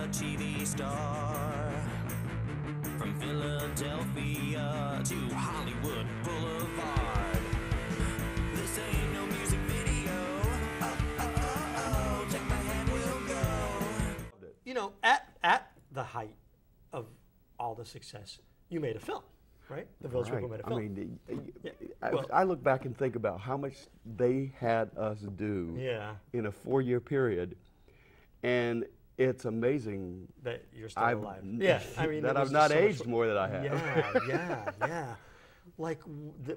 a TV star. From Philadelphia to Hollywood Boulevard. This ain't no music video. Oh, take my hand, we'll go. You know, at the height of all the success, you made a film, right? The Village People made a film. I mean, Yeah. I look back and think about how much they had us do in a 4-year period, and it's amazing that you're still alive. Yeah, I mean, that I've not aged more than I have. Yeah. Like,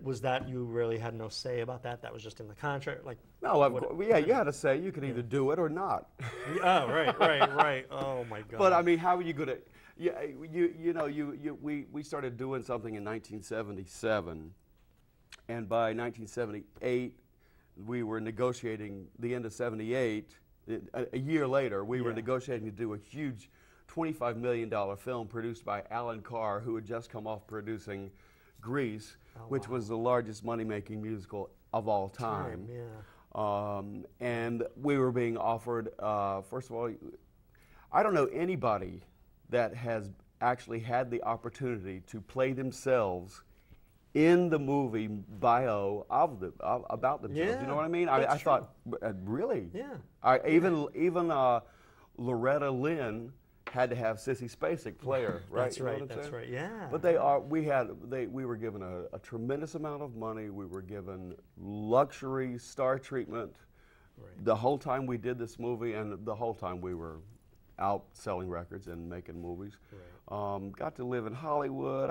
was that you really had no say about that? That was just in the contract? Like, no, you had to say you could either do it or not. Oh, right. Oh my God. But I mean, how are you going to? Yeah, we started doing something in 1977, and by 1978, we were negotiating the end of '78. A year later, we were negotiating to do a huge $25 million film produced by Alan Carr, who had just come off producing Grease, which was the largest money-making musical of all time. And we were being offered, first of all, I don't know anybody that has actually had the opportunity to play themselves in the movie bio of about themselves. You know what I mean? I thought, really? Yeah. Even Loretta Lynn had to have Sissy Spacek play her, right? That's right. That's right. Yeah. But we were given a tremendous amount of money. We were given luxury star treatment the whole time we did this movie, and the whole time we were out selling records and making movies. Got to live in Hollywood.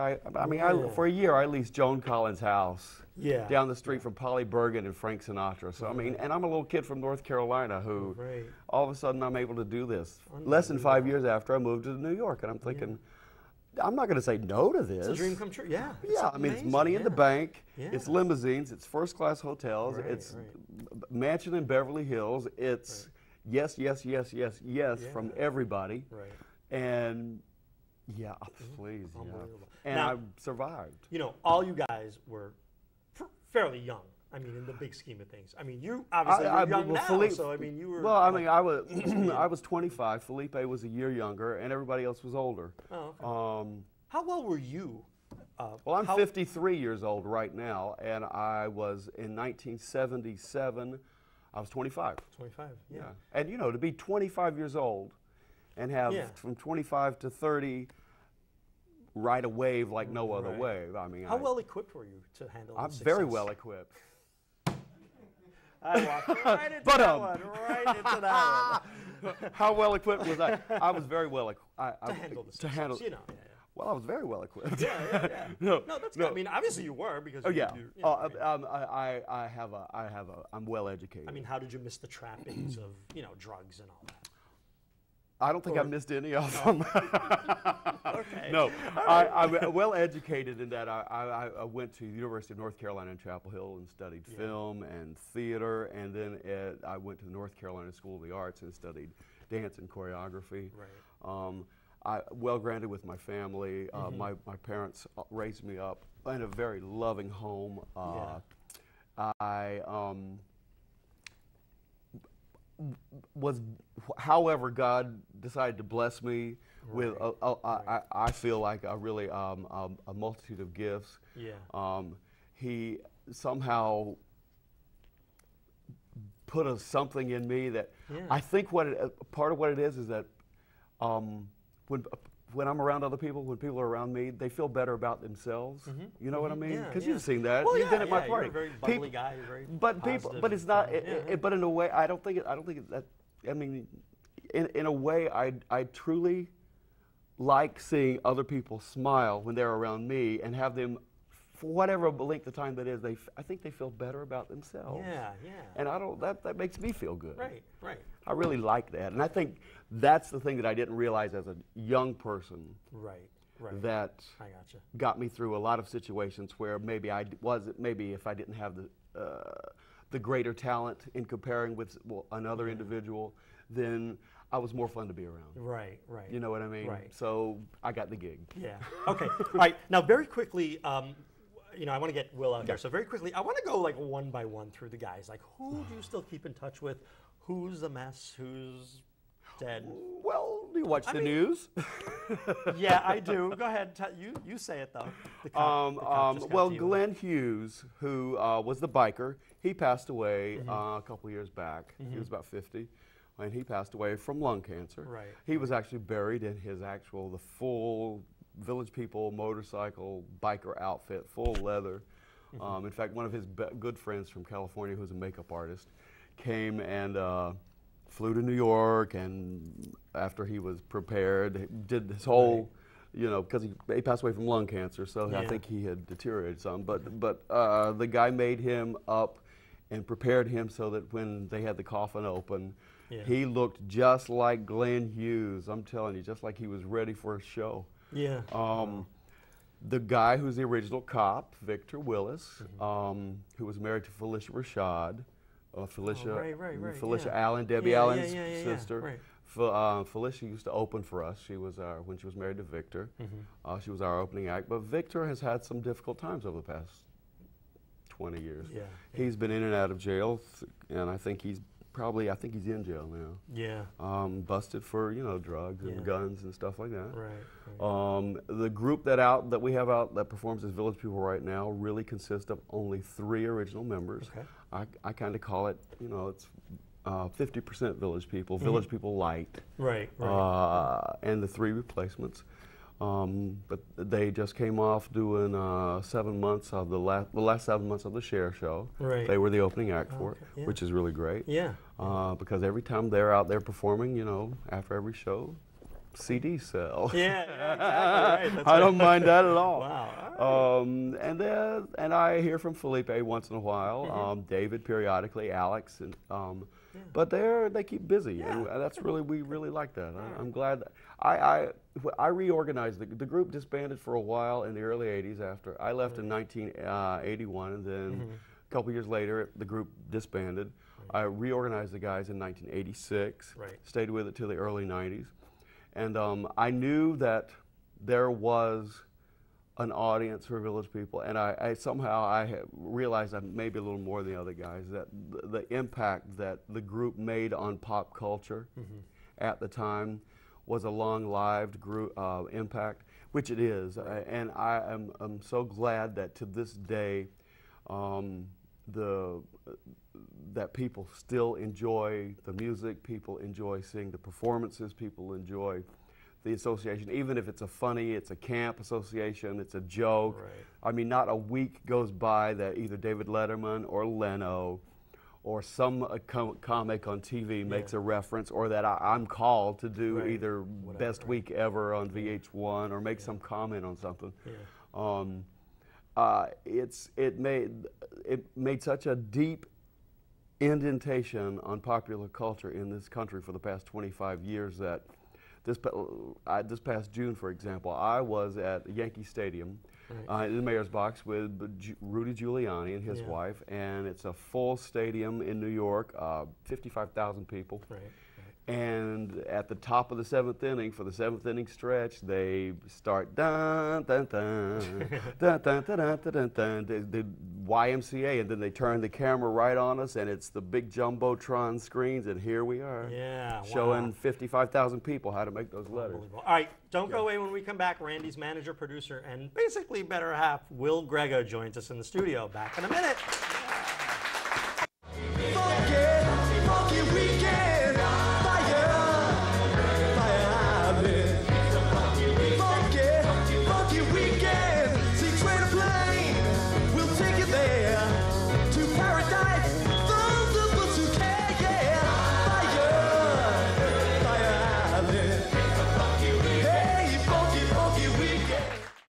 For a year I leased Joan Collins' house down the street from Polly Bergen and Frank Sinatra. So I mean, and I'm a little kid from North Carolina who all of a sudden I'm able to do this. Less than 5 years after I moved to New York, and I'm thinking, I'm not going to say no to this. It's a dream come true. Yeah. Yeah. I mean, it's money in the bank. It's limousines. It's first-class hotels. It's mansion in Beverly Hills. It's yes from everybody. And please. And now, I survived. You know, all you guys were fairly young. I mean, in the big scheme of things. I mean, you obviously you're young now, so I mean, you were. Well, I mean, I was I was 25. Felipe was a year younger, and everybody else was older. Oh, okay. How well were you? Well, I'm 53 years old right now, and I was in 1977. I was 25. 25. Yeah. And you know, to be 25 years old, and have from 25 to 30. Ride a wave like no other wave. I mean, how well equipped were you to handle? I'm very well equipped. I walked right into that one. Right into that one. How well equipped was I? I was very well equipped to handle the success, you know. Well, I was very well equipped. No, that's good. I mean, obviously you were because. I'm well educated. I mean, how did you miss the trappings of drugs and all that? I don't think I missed any of them. Okay. No, I'm well educated in that I went to the University of North Carolina in Chapel Hill and studied film and theater, and then I went to the North Carolina School of the Arts and studied dance and choreography. I well granted with my family. My parents raised me up in a very loving home. I was, however, God decided to bless me with, I feel like a really a multitude of gifts. He somehow put something in me that I think part of what it is that when I'm around other people, when people are around me, they feel better about themselves. You know what I mean? Because you've seen that. Well, you've been at my party. You're a very bubbly guy. You're very positive. But it's not. But in a way, I don't think that. I mean, in a way, I truly like seeing other people smile when they're around me and have them, for whatever length of time that is, I think they feel better about themselves. And that makes me feel good. Right. I really like that, and I think that's the thing that I didn't realize as a young person. That got me through a lot of situations where maybe if I didn't have the greater talent in comparing with another individual, then I was more fun to be around. Right. You know what I mean? So I got the gig. Okay. All right. Now, very quickly, I want to get Will out here. So very quickly, I want to go like one by one through the guys. Like, who do you still keep in touch with? Who's a mess? Who's dead? Well, Do you watch the news? Yeah, I do. Go ahead. You say it, though. The cop just got Well, to you. Glenn Hughes, who was the biker, he passed away a couple years back. He was about 50, and he passed away from lung cancer. Right. He was actually buried in his the full Village People motorcycle biker outfit, full leather. In fact, one of his good friends from California, who's a makeup artist, came and flew to New York, and after he was prepared, did this whole, you know, because he passed away from lung cancer, so I think he had deteriorated some. But the guy made him up and prepared him so that when they had the coffin open, he looked just like Glenn Hughes. I'm telling you, just like he was ready for a show. Yeah. The guy who's the original cop, Victor Willis, who was married to Felicia Rashad, Felicia Allen, Debbie Allen's sister. Right. Felicia used to open for us. She was when she was married to Victor. She was our opening act. But Victor has had some difficult times over the past 20 years. He's been in and out of jail, and I think he's in jail now. Yeah. Busted for drugs and guns and stuff like that. Right. The group that we have out that performs as Village People right now really consists of only 3 original members. Okay. I kind of call it, it's 50% Village People, Village People Light. Right. And the 3 replacements. But they just came off doing 7 months of the last 7 months of the Cher show. Right. They were the opening act for it, which is really great. Yeah. Because every time they're out there performing, after every show, CDs sell. Yeah, exactly. Right. I don't mind that at all. Wow. And I hear from Felipe once in a while, David periodically, Alex, and but they keep busy, and that's we really like that. I'm glad that I reorganized the group. Disbanded for a while in the early '80s after I left in 1981, and then a couple years later the group disbanded. I reorganized the guys in 1986. Stayed with it till the early '90s, and I knew that there was an audience for Village People, and I somehow realized that maybe a little more than the other guys, that the impact that the group made on pop culture at the time was a long-lived group impact, which it is, and I'm so glad that to this day that people still enjoy the music, people enjoy seeing the performances, people enjoy the association, even if it's a camp association, it's a joke. Right. I mean, not a week goes by that either David Letterman or Leno or some comic on TV makes a reference, or that I'm called to do either Best Week Ever on VH1 or make some comment on something. It made such a deep indentation on popular culture in this country for the past 25 years that this past June, for example, I was at Yankee Stadium in the mayor's box with Rudy Giuliani and his wife, and it's a full stadium in New York, 55,000 people. And at the top of the 7th inning, for the 7th inning stretch, they start dun dun dun dun dun dun dun dun dun, the YMCA, and then they turn the camera right on us, and it's the big jumbotron screens, and here we are, showing 55,000 people how to make those letters. All right, don't go away. When we come back, Randy's manager, producer, and basically better half, Will Grego, joins us in the studio. Back in a minute.